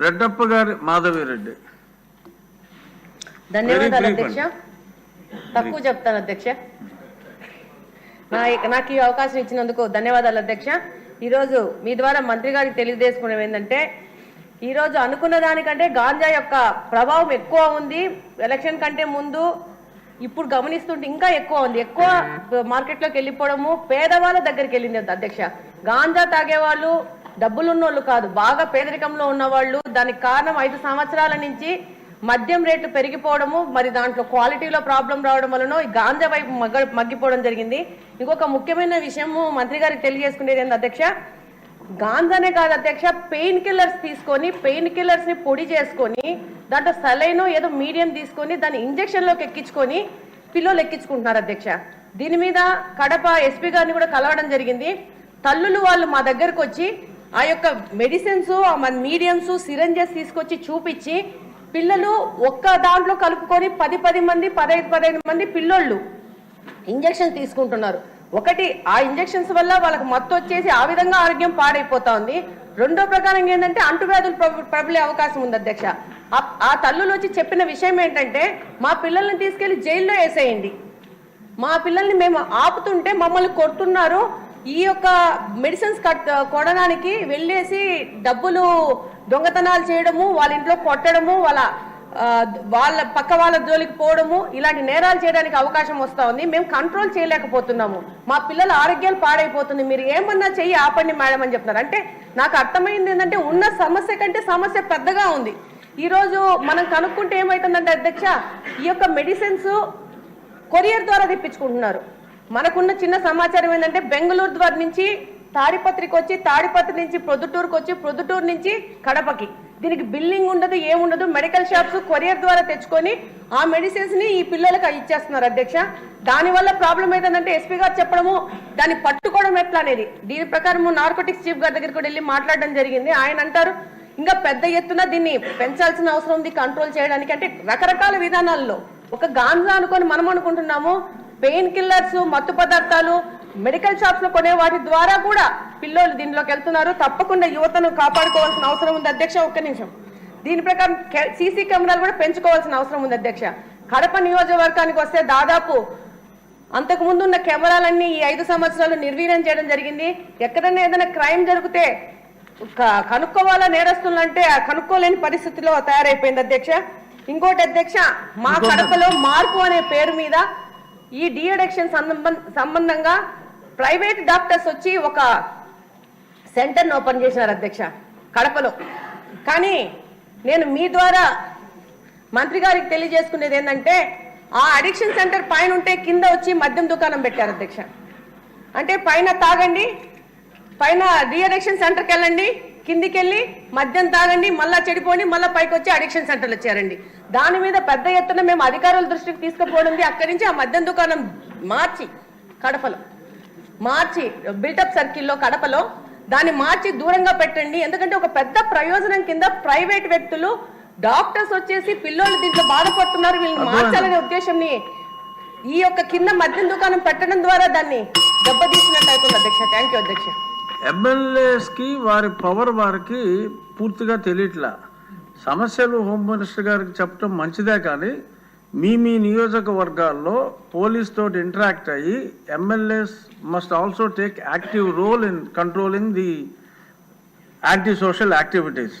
రెడ్డప్ప గారి మాధవిరెడ్డి. ధన్యవాదాలు అధ్యక్ష. తక్కువ చెప్తాను అధ్యక్ష. నాకు ఈ అవకాశం ఇచ్చినందుకు ధన్యవాదాలు అధ్యక్ష. ఈరోజు మీ ద్వారా మంత్రి గారికి తెలియజేసుకునేది ఏంటంటే, ఈరోజు అనుకున్న దానికంటే గాంజా యొక్క ప్రభావం ఎక్కువ ఉంది. ఎలక్షన్ కంటే ముందు ఇప్పుడు గమనిస్తుంటే ఇంకా ఎక్కువ ఉంది. ఎక్కువ మార్కెట్లోకి వెళ్ళిపోవడము, పేదవాళ్ళ దగ్గరికి వెళ్ళింది అధ్యక్ష. గాంజా తాగేవాళ్ళు డబ్బులున్నోళ్ళు కాదు, బాగా పేదరికంలో ఉన్నవాళ్ళు. దానికి కారణం 5 సంవత్సరాల నుంచి మద్యం రేటు పెరిగిపోవడము, మరి దాంట్లో క్వాలిటీలో ప్రాబ్లం రావడం వలన ఈ గాంజా వైపు మగ్గిపోవడం జరిగింది. ఇంకొక ముఖ్యమైన విషయము మంత్రి గారికి తెలియజేసుకునేది ఏంటి అధ్యక్ష, గాంజానే కాదు అధ్యక్ష, పెయిన్ కిల్లర్స్ తీసుకొని, పెయిన్ కిల్లర్స్ ని పొడి చేసుకొని, దాంట్లో సలైనో ఏదో మీడియం తీసుకొని దాన్ని ఇంజక్షన్లోకి ఎక్కించుకొని పిల్లలు ఎక్కించుకుంటున్నారు అధ్యక్ష. దీని మీద కడప ఎస్పీ గారిని కూడా కలవడం జరిగింది. తల్లులు వాళ్ళు మా దగ్గరకు వచ్చి ఆ యొక్క మెడిసిన్స్, మీడియంస్, సిరంజెస్ తీసుకొచ్చి చూపించి, పిల్లలు ఒక్క దాంట్లో కలుపుకొని 10 మంది 15 మంది పిల్లోళ్ళు ఇంజక్షన్ తీసుకుంటున్నారు. ఒకటి, ఆ ఇంజక్షన్స్ వల్ల వాళ్ళకి మత్తు వచ్చేసి ఆ విధంగా ఆరోగ్యం పాడైపోతా ఉంది. రెండో ప్రకారం ఏంటంటే అంటువ్యాధులు ప్రబలే అవకాశం ఉంది అధ్యక్ష. ఆ తల్లులు వచ్చి చెప్పిన విషయం ఏంటంటే, మా పిల్లల్ని తీసుకెళ్లి జైల్లో వేసేయండి, మా పిల్లల్ని మేము ఆపుతుంటే మమ్మల్ని కొడుతున్నారు, ఈ యొక్క మెడిసిన్స్ కొనడానికి వెళ్ళేసి డబ్బులు దొంగతనాలు చేయడము, వాళ్ళ ఇంట్లో కొట్టడము, వాళ్ళ పక్క వాళ్ళ జోలికి పోవడము, ఇలాంటి నేరాలు చేయడానికి అవకాశం వస్తూ ఉంది. మేము కంట్రోల్ చేయలేకపోతున్నాము, మా పిల్లల ఆరోగ్యాలు పాడైపోతుంది, మీరు ఏమన్నా చెయ్యి ఆపండి మేడం అని చెప్తున్నారు. అంటే నాకు అర్థమైంది ఏంటంటే, ఉన్న సమస్య కంటే సమస్య పెద్దగా ఉంది. ఈరోజు మనం కనుక్కుంటే ఏమవుతుందంటే అధ్యక్ష, ఈ యొక్క మెడిసిన్స్ కొరియర్ ద్వారా తెప్పించుకుంటున్నారు. మనకున్న చిన్న సమాచారం ఏంటంటే, బెంగళూరు ద్వారా నుంచి తాడిపత్రికి వచ్చి, తాడిపత్రి నుంచి ప్రొద్దుటూరుకు వచ్చి, ప్రొద్దుటూరు నుంచి కడపకి, దీనికి బిల్లింగ్ ఉండదు, ఏముండదు. మెడికల్ షాప్స్ కొరియర్ ద్వారా తెచ్చుకొని ఆ మెడిసిన్స్ ని ఈ పిల్లలకు ఇచ్చేస్తున్నారు అధ్యక్ష. దానివల్ల ప్రాబ్లం ఏంటంటే, ఎస్పీ గారు చెప్పడము, దాన్ని పట్టుకోవడం ఎట్లా అనేది. దీని ప్రకారం నార్కోటిక్స్ చీఫ్ గారి దగ్గరికి కూడా వెళ్ళి మాట్లాడడం జరిగింది. ఆయన అంటారు, ఇంకా పెద్ద ఎత్తున దీన్ని పెంచాల్సిన అవసరం ఉంది కంట్రోల్ చేయడానికి. అంటే రకరకాల విధానాల్లో, ఒక గాంజా అనుకొని మనం అనుకుంటున్నాము, పెయిన్ కిల్లర్స్, మత్తు పదార్థాలు మెడికల్ షాప్స్ లో కొనే వాటి ద్వారా కూడా పిల్లలు దీనిలోకి వెళ్తున్నారు. తప్పకుండా యువతను కాపాడుకోవాల్సిన అవసరం ఉంది అధ్యక్ష. ఒక్క నిమిషం. దీని ప్రకారం సీసీ కెమెరాలు కూడా పెంచుకోవాల్సిన అవసరం ఉంది అధ్యక్ష. కడప నియోజకవర్గానికి వస్తే దాదాపు అంతకు ముందు ఉన్న కెమెరాలన్నీ ఈ 5 సంవత్సరాలు నిర్వీర్యం చేయడం జరిగింది. ఎక్కడైనా ఏదైనా క్రైమ్ జరిగితే కనుక్కోవాలా నేరస్తులు అంటే కనుక్కోలేని పరిస్థితిలో తయారైపోయింది అధ్యక్ష. ఇంకోటి అధ్యక్ష, మా కడపలో మార్పు అనే పేరు మీద ఈ డి అడిక్షన్ సంబంధంగా ప్రైవేట్ డాక్టర్స్ వచ్చి ఒక సెంటర్ని ఓపెన్ చేసినారు అధ్యక్ష కడపలో. కానీ నేను మీ ద్వారా మంత్రి గారికి తెలియజేసుకునేది ఏంటంటే, ఆ అడిక్షన్ సెంటర్ పైన ఉంటే కింద వచ్చి మద్యం దుకాణం పెట్టారు అధ్యక్ష. అంటే పైన తాగండి, పైన డి అడిక్షన్ సెంటర్కి వెళ్ళండి, కిందికి వెళ్ళి మద్యం తాగండి, మళ్ళా చెడిపోండి, మళ్ళీ పైకి వచ్చి అడిక్షన్ సెంటర్లు వచ్చారండి. దాని మీద పెద్ద ఎత్తున మేము అధికారుల దృష్టికి తీసుకుపోవడం, అక్కడి నుంచి ఆ మద్యం దుకాణం మార్చి కడపలో మార్చి బిల్టప్ సర్కిల్లో కడపలో దాన్ని మార్చి దూరంగా పెట్టండి. ఎందుకంటే ఒక పెద్ద ప్రయోజనం కింద ప్రైవేట్ వ్యక్తులు డాక్టర్స్ వచ్చేసి పిల్లలు దీంట్లో బాధపడుతున్నారు, వీళ్ళని మార్చాలనే ఉద్దేశంని ఈ యొక్క కింద మద్యం దుకాణం పెట్టడం ద్వారా దాన్ని దెబ్బతీసినట్టు అవుతుంది అధ్యక్ష. థ్యాంక్ యూ అధ్యక్ష. ఎమ్మెల్యేస్కి వారి పవర్ వారికి పూర్తిగా తెలియట్లా. సమస్యలు హోమ్ మినిస్టర్ గారికి చెప్పడం మంచిదే, కానీ మీ నియోజకవర్గాల్లో పోలీస్ తోటి ఇంటరాక్ట్ అయ్యి MLAs must also take active role in controlling the anti social activities.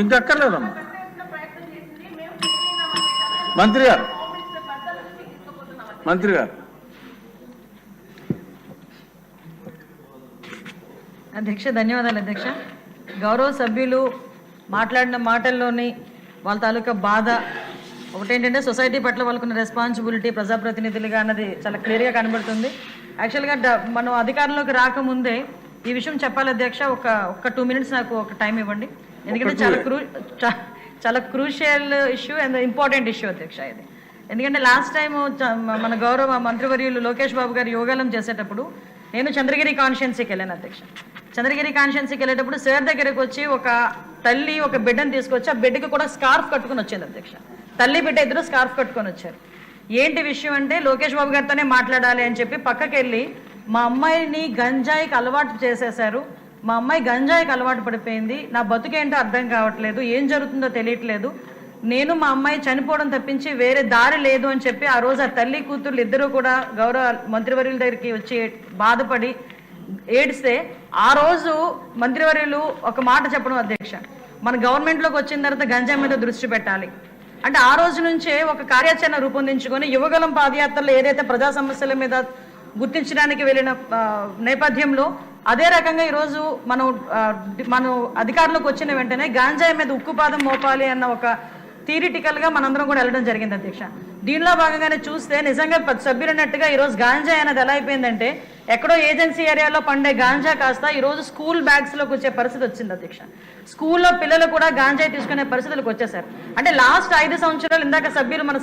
ఇంకక్కర్లేదమ్మా మంత్రి గారు. అధ్యక్ష ధన్యవాదాలు అధ్యక్ష. గౌరవ సభ్యులు మాట్లాడిన మాటల్లోని వాళ్ళ తాలూకా బాధ ఒకటేంటంటే, సొసైటీ పట్ల వాళ్ళకున్న రెస్పాన్సిబిలిటీ ప్రజాప్రతినిధులుగా అన్నది చాలా క్లియర్గా కనబడుతుంది. యాక్చువల్గా మనం అధికారంలోకి రాకముందే ఈ విషయం చెప్పాలి అధ్యక్ష. ఒక 2 minutes నాకు ఒక టైం ఇవ్వండి, ఎందుకంటే చాలా crucial issue and important issue అధ్యక్ష ఇది. ఎందుకంటే లాస్ట్ టైం మన గౌరవ మంత్రివర్యులు లోకేష్ బాబు గారు యోగాలం చేసేటప్పుడు నేను చంద్రగిరి కాన్స్టిట్యున్సీకి వెళ్ళాను అధ్యక్ష. చంద్రగిరి కాన్స్టిట్యున్సీకి వెళ్ళేటప్పుడు సార్ దగ్గరకు వచ్చి ఒక తల్లి ఒక బిడ్డను తీసుకొచ్చి ఆ బిడ్డకు కూడా స్కార్ఫ్ కట్టుకుని వచ్చింది అధ్యక్ష. తల్లి బిడ్డ ఇద్దరు స్కార్ఫ్ కట్టుకొని వచ్చారు. ఏంటి విషయం అంటే, లోకేష్ బాబు గారితోనే మాట్లాడాలి అని చెప్పి పక్కకి వెళ్ళి, మా అమ్మాయిని గంజాయికి అలవాటు చేసేశారు, మా అమ్మాయి గంజాయికి అలవాటు పడిపోయింది, నా బతుకేంటో అర్థం కావట్లేదు, ఏం జరుగుతుందో తెలియట్లేదు, నేను మా అమ్మాయి చనిపోవడం తప్పించి వేరే దారి లేదు అని చెప్పి ఆ రోజు ఆ తల్లి కూతుర్లు ఇద్దరు కూడా గౌరవ మంత్రివర్యుల దగ్గరికి వచ్చి బాధపడి ఏడిస్తే ఆ రోజు మంత్రివర్యులు ఒక మాట చెప్పడం, అధ్యక్ష, మన గవర్నమెంట్లోకి వచ్చిన తర్వాత గంజాయి మీద దృష్టి పెట్టాలి అంటే ఆ రోజు నుంచే ఒక కార్యాచరణ రూపొందించుకొని యువగలం పాదయాత్రలో ఏదైతే ప్రజా సమస్యల మీద గుర్తించడానికి వెళ్ళిన నేపథ్యంలో అదే రకంగా ఈరోజు మనం అధికారంలోకి వచ్చిన వెంటనే గాంజాయి మీద ఉక్కుపాదం మోపాలి అన్న ఒక థియరిటికల్గా మనందరం కూడా వెళ్ళడం జరిగింది, అధ్యక్ష. దీనిలో భాగంగానే చూస్తే నిజంగా సభ్యులు అన్నట్టుగా ఈరోజు గాంజాయి అనేది ఎలా అయిపోయిందంటే ఎక్కడో ఏజెన్సీ ఏరియాలో పండే గాంజా కాస్త ఈరోజు స్కూల్ బ్యాగ్స్లోకి వచ్చే పరిస్థితి వచ్చింది, అధ్యక్ష. స్కూల్లో పిల్లలు కూడా గాంజాయి తీసుకునే పరిస్థితులకు వచ్చేసారు. అంటే లాస్ట్ 5 సంవత్సరాలు ఇందాక సభ్యులు మన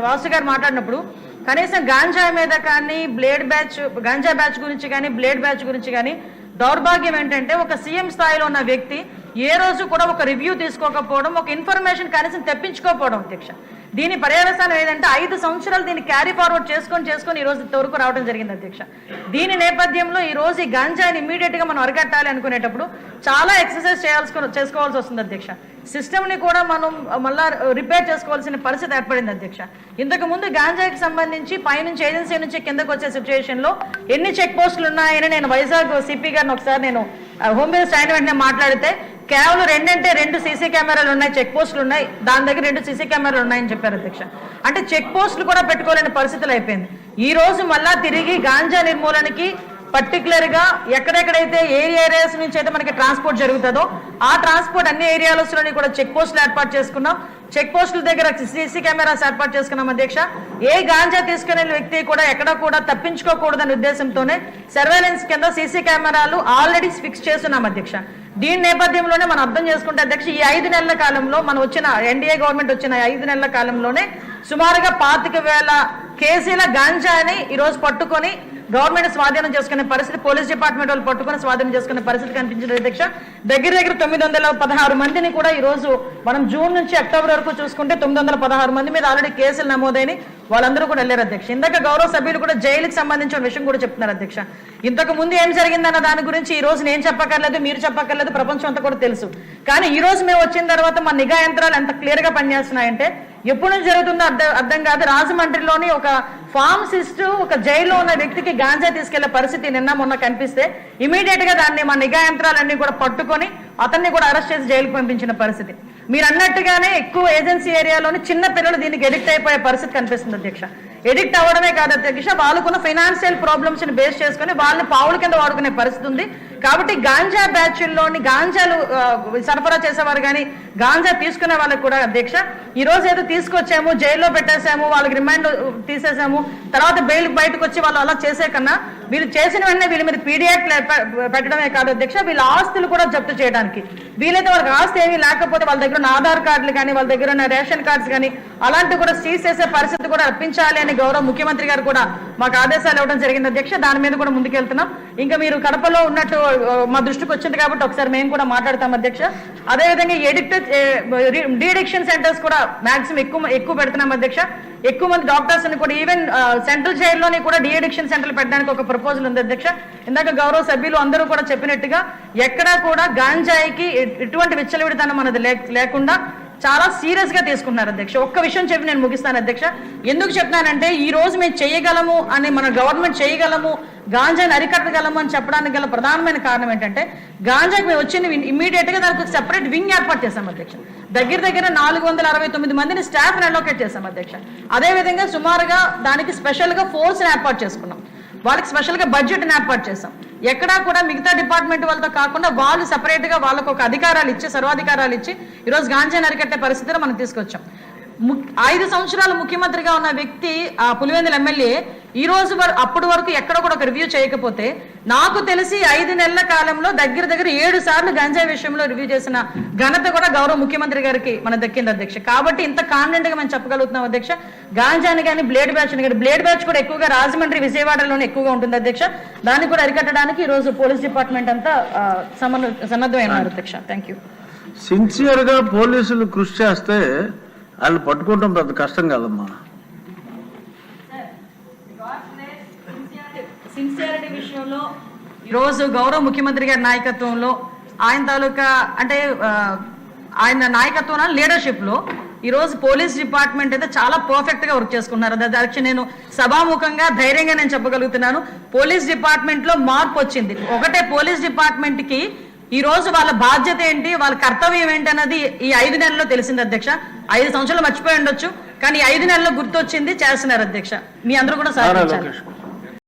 వాసు గారు మాట్లాడినప్పుడు కనీసం గాంజాయి మీద కానీ గాంజా బ్యాచ్ గురించి కానీ బ్లేడ్ బ్యాచ్ గురించి కానీ దౌర్భాగ్యం ఏంటంటే ఒక సీఎం స్థాయిలో ఉన్న వ్యక్తి ఏ రోజు కూడా ఒక రివ్యూ తీసుకోకపోవడం, ఒక ఇన్ఫర్మేషన్ కనీసం తెప్పించుకోకపోవడం, అధ్యక్ష. దీని పర్యవసానం ఏదంటే 5 సంవత్సరాలు దీన్ని క్యారీ ఫార్వర్డ్ చేసుకొని ఈ రోజు ఇంతవరకు రావడం జరిగింది, అధ్యక్ష. దీని నేపథ్యంలో ఈ రోజు ఈ గంజాయిని ఇమీడియట్ గా మనం అరికట్టాలి అనుకునేటప్పుడు చాలా ఎక్సర్సైజ్ చేసుకోవాల్సి వస్తుంది, అధ్యక్ష. సిస్టమ్ ని కూడా మనం మళ్ళా రిపేర్ చేసుకోవాల్సిన పరిస్థితి ఏర్పడింది, అధ్యక్ష. ఇంతకు ముందు గాంజాయికి సంబంధించి పైనుంచి ఏజెన్సీ నుంచి కిందకు వచ్చే సిచ్యువేషన్ లో ఎన్ని చెక్ పోస్టులు ఉన్నాయని నేను వైజాగ్ సిపి గారిని ఒకసారి నేను హోమ్ మినిస్టర్ అయిన వెంటనే మాట్లాడితే కేవలం 2 సీసీ కెమెరాలు ఉన్నాయి, చెక్ పోస్టులు ఉన్నాయి, దాని దగ్గర 2 సీసీ కెమెరాలు ఉన్నాయని చెప్పారు, అధ్యక్ష. అంటే చెక్ పోస్టులు కూడా పెట్టుకోలేని పరిస్థితులు అయిపోయింది. ఈ రోజు మళ్ళా తిరిగి గాంజా నిర్మూలనకి పర్టికులర్ గా ఎక్కడెక్కడైతే ఏరియాస్ నుంచి అయితే మనకి ట్రాన్స్పోర్ట్ జరుగుతుందో ఆ ట్రాన్స్పోర్ట్ అన్ని ఏరియాలలోని కూడా చెక్ పోస్టులు ఏర్పాటు చేసుకున్నాం. చెక్ పోస్టుల దగ్గర సీసీ కెమెరాస్ ఏర్పాటు చేసుకున్నాం, అధ్యక్ష. ఏ గాంజా తీసుకునే వ్యక్తి కూడా ఎక్కడ కూడా తప్పించుకోకూడదనే ఉద్దేశంతోనే సర్వేలెన్స్ కింద సీసీ కెమెరాలు ఆల్రెడీ ఫిక్స్ చేస్తున్నాం, అధ్యక్ష. దీని నేపథ్యంలోనే మనం అర్థం చేసుకుంటే, అధ్యక్ష, ఈ 5 నెలల కాలంలో మనం వచ్చిన ఎన్డీఏ గవర్నమెంట్ వచ్చిన 5 నెలల కాలంలోనే సుమారుగా 25,000 కేజీల గాంజాని ఈరోజు పట్టుకొని గవర్నమెంట్ స్వాధీనం చేసుకునే పరిస్థితి, పోలీస్ డిపార్ట్మెంట్ వాళ్ళు పట్టుకొని స్వాధీనం చేసుకునే పరిస్థితి కనిపించింది, అధ్యక్ష. దగ్గర 916 మందిని కూడా ఈ రోజు మనం జూన్ నుంచి అక్టోబర్ వరకు చూసుకుంటే 916 మంది మీద ఆల్రెడీ కేసులు నమోదైన వాళ్ళందరూ కూడా వెళ్ళారు, అధ్యక్ష. ఇందాక గౌరవ సభ్యులు కూడా జైలుకి సంబంధించిన విషయం కూడా చెప్తున్నారు, అధ్యక్ష. ఇంతకు ముందు ఏం జరిగిందన్న దాని గురించి ఈ రోజు నేను చెప్పక్కర్లేదు, మీరు చెప్పక్కర్లేదు, ప్రపంచం అంతా కూడా తెలుసు. కానీ ఈ రోజు మేము వచ్చిన తర్వాత మా నిఘా యంత్రాలు ఎంత క్లియర్ గా పనిచేస్తున్నాయంటే ఎప్పుడు నుంచి జరుగుతుందో అర్థం కాదు. రాజమండ్రిలోని ఒక ఫార్మసిస్ట్ ఒక జైల్లో ఉన్న వ్యక్తికి గాంజా తీసుకెళ్లే పరిస్థితి నిన్న మొన్న కనిపిస్తే ఇమీడియట్ గా దాన్ని మా నిఘా యంత్రాలన్నీ కూడా పట్టుకొని అతన్ని కూడా అరెస్ట్ చేసి జైలుకు పంపించిన పరిస్థితి. మీరు అన్నట్టుగానే ఎక్కువ ఏజెన్సీ ఏరియాలోని చిన్న పిల్లలు దీనికి ఎడిక్ట్ అయిపోయే పరిస్థితి కనిపిస్తుంది, అధ్యక్ష. ఎడిక్ట్ అవ్వడమే కాదు, అధ్యక్ష, వాళ్ళకున్న ఫైనాన్షియల్ ప్రాబ్లమ్స్ ని బేస్ చేసుకుని వాళ్ళని పావుల కింద వాడుకునే పరిస్థితి ఉంది. కాబట్టి గాంజా బ్యాచ్ల్లోని గాంజాలు సరఫరా చేసేవారు కానీ గాంజా తీసుకునే వాళ్ళకి కూడా, అధ్యక్ష, ఈ రోజు ఏదో తీసుకొచ్చాము, జైల్లో పెట్టేసాము, వాళ్ళకి రిమాండ్ తీసేసాము, తర్వాత బెయిల్ బయటకు వచ్చి వాళ్ళు అలా చేసే కన్నా వీళ్ళు చేసిన వెంటనే వీళ్ళ మీద పీడియాక్ట్ పెట్టడమే కాదు, అధ్యక్ష, వీళ్ళ ఆస్తులు కూడా జప్తు చేయడానికి వీలైతే వాళ్ళకి ఆస్తి ఏమీ లేకపోతే వాళ్ళ దగ్గర ఉన్న ఆధార్ కార్డులు కానీ వాళ్ళ దగ్గర ఉన్న రేషన్ కార్డ్స్ కానీ అలాంటివి కూడా సీజ్ చేసే పరిస్థితి కూడా రప్పించాలి అని గౌరవ ముఖ్యమంత్రి గారు కూడా మాకు ఆదేశాలు ఇవ్వడం జరిగింది, అధ్యక్ష. దాని మీద కూడా ముందుకెళ్తున్నాం. ఇంకా మీరు కడపలో ఉన్నట్టు మా దృష్టికి వచ్చింది కాబట్టి ఒకసారి మేము కూడా మాట్లాడతాం, అధ్యక్ష. అదేవిధంగా డీడిక్షన్ సెంటర్స్ కూడా మాక్సిమం ఎక్కువ పెడుతున్నాం, అధ్యక్ష. ఎక్కువ మంది డాక్టర్స్ ని కూడా ఈవెన్ సెంట్రల్ జైల్లోని కూడా డీఅడిక్షన్ సెంటర్లు పెట్టడానికి ఒక ప్రపోజల్ ఉంది, అధ్యక్ష. ఇందాక గౌరవ సభ్యులు అందరూ కూడా చెప్పినట్టుగా ఎక్కడా కూడా గాంజాయికి ఎటువంటి విచ్చలవిడితనం అనేది లేకుండా చాలా సీరియస్ గా తీసుకుంటున్నారు, అధ్యక్ష. ఒక్క విషయం చెప్పి నేను ముగిస్తాను, అధ్యక్ష. ఎందుకు చెప్తున్నానంటే ఈ రోజు మేము చేయగలము అని మన గవర్నమెంట్ చేయగలము, గాంజాని అరికట్టగలము అని చెప్పడానికి గల ప్రధానమైన కారణం ఏంటంటే గాంజాకి మేము వచ్చింది ఇమీడియట్ గా దానికి సెపరేట్ వింగ్ ఏర్పాటు చేశాం, అధ్యక్ష. దగ్గర 469 మందిని స్టాఫ్ అలోకేట్ చేశాం, అధ్యక్ష. అదేవిధంగా సుమారుగా దానికి స్పెషల్ గా ఫోర్స్ ఏర్పాటు చేసుకున్నాం, వాళ్ళకి స్పెషల్ గా బడ్జెట్ ఏర్పాటు చేశాం. ఎక్కడా కూడా మిగతా డిపార్ట్మెంట్ వాళ్ళతో కాకుండా వాళ్ళు సపరేట్ గా వాళ్ళకు ఒక అధికారాలు ఇచ్చి సర్వాధికారాలు ఇచ్చి ఈరోజు గాంజాని అరికట్టే పరిస్థితిలో మనం తీసుకొచ్చాం. 5 సంవత్సరాలు ముఖ్యమంత్రిగా ఉన్న వ్యక్తి ఆ పులివెందుల ఎమ్మెల్యే ఈ రోజు అప్పటి వరకు ఎక్కడ కూడా ఒక రివ్యూ చేయకపోతే నాకు తెలిసి 5 నెలల కాలంలో దగ్గర 7 సార్లు గంజాయి విషయంలో రివ్యూ చేసిన ఘనత కూడా గౌరవ ముఖ్యమంత్రి గారికి మన దక్కింది, అధ్యక్ష. కాబట్టి ఇంత కాన్ఫిడెంట్ గా మనం చెప్పగలుగుతున్నాం, అధ్యక్ష. గాంజాని కానీ బ్లేడ్ బ్యాచ్ కానీ బ్లేడ్ బ్యాచ్ కూడా ఎక్కువగా రాజమండ్రి విజయవాడలోనే ఎక్కువగా ఉంటుంది, అధ్యక్ష. దాన్ని కూడా అరికట్టడానికి ఈ రోజు పోలీస్ డిపార్ట్మెంట్ అంతా సన్నద్ధమైనారు, అధ్యక్ష. Thank you. సిన్సియర్ గా పోలీసులు కృషి చేస్తే వాళ్ళు పట్టుకోవడం పెద్ద కష్టం కాదమ్మా. సిన్సియారిటీ విషయంలో ఈరోజు గౌరవ ముఖ్యమంత్రి గారి నాయకత్వంలో ఆయన తాలూకా అంటే ఆయన నాయకత్వంలో లీడర్షిప్లో ఈరోజు పోలీస్ డిపార్ట్మెంట్ అయితే చాలా పర్ఫెక్ట్గా వర్క్ చేసుకున్నారు. అధ్యక్ష నేను సభాముఖంగా ధైర్యంగా నేను చెప్పగలుగుతున్నాను, పోలీస్ డిపార్ట్మెంట్లో మార్పు వచ్చింది. ఒకటే పోలీస్ డిపార్ట్మెంట్కి ఈ రోజు వాళ్ళ బాధ్యత ఏంటి, వాళ్ళ కర్తవ్యం ఏంటి అన్నది ఈ 5 నెలల్లో తెలిసింది అధ్యక్ష. 5 సంవత్సరాలు మర్చిపోయి ఉండొచ్చు, కానీ 5 నెలల్లో గుర్తొచ్చింది, చేస్తున్నారు అధ్యక్ష. మీ అందరూ కూడా సహకరించాలి.